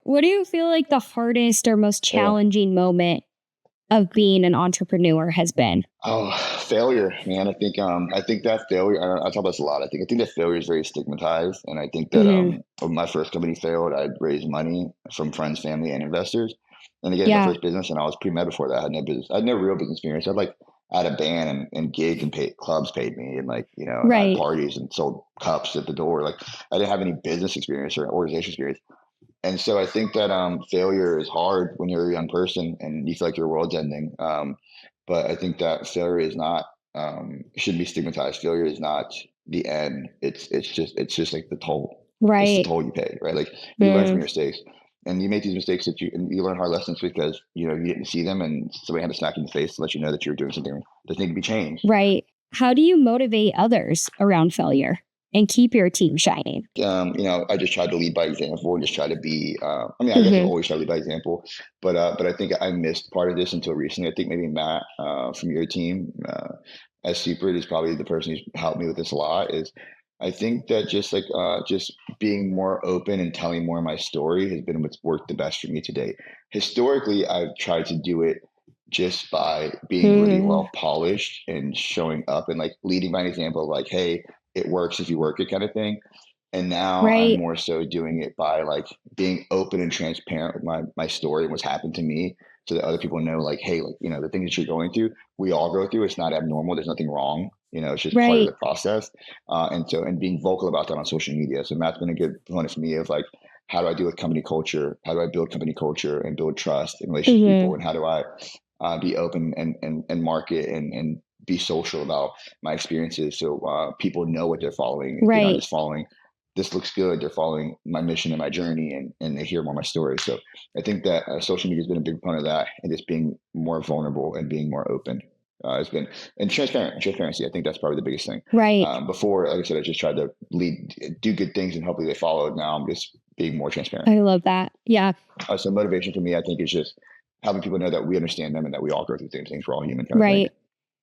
what do you feel like the hardest or most challenging moment of being an entrepreneur has been? Oh, failure, man. I think that failure, I talk about this a lot. I think that failure is very stigmatized. And I think that, Hmm. when my first company failed, I'd raised money from friends, family, and investors. And again, my Yeah. first business, and I was pre-med before that. I had no business. I had no real business experience. I had a band and gigs and clubs paid me, and and I had Right. parties and sold cups at the door. Like, I didn't have any business experience or organization experience. And so I think that failure is hard when you're a young person and you feel like your world's ending. But I think that failure is not shouldn't be stigmatized. Failure is not the end. It's just like the toll. It's the Right. toll you pay, right? Like, you learn from Mm, your mistakes, and you make these mistakes and you learn hard lessons because you didn't see them, and somebody had to smack you in the face to let you know that you were doing something that needed to be changed. right. How do you motivate others around failure and keep your team shining? I just tried to lead by example and just try to be. I guess I Hmm. always try to lead by example, but I think I missed part of this until recently. I think maybe Matt from your team, as Super, is probably the person who's helped me with this a lot. Is I think that just being more open and telling more of my story has been what's worked the best for me to date. Historically, I've tried to do it just by being really Hmm. well polished and showing up and like leading by an example of like, hey, it works if you work it kind of thing. And now I'm Right. more so doing it by like being open and transparent with my story and what's happened to me so that other people know like, hey, like, the things that you're going through, we all go through. It's not abnormal. There's nothing wrong. It's just part of Right. the process. And being vocal about that on social media. So Matt's been a good one for me of like, how do I deal with company culture? How do I build company culture and build trust and relationships with Hmm. people? And how do I be open and market and be social about my experiences so people know what they're following. They're not Right. just following this looks good. They're following my mission and my journey, and they hear more of my story. So I think that social media has been a big part of that, and just being more vulnerable and being more open has been, and transparency. I think that's probably the biggest thing. Right. Before, like I said, I just tried to do good things, and hopefully they followed. Now I'm just being more transparent. I love that. Yeah. So motivation for me, I think, is just helping people know that we understand them and that we all go through the same things. We're all human, kind of thing. Right.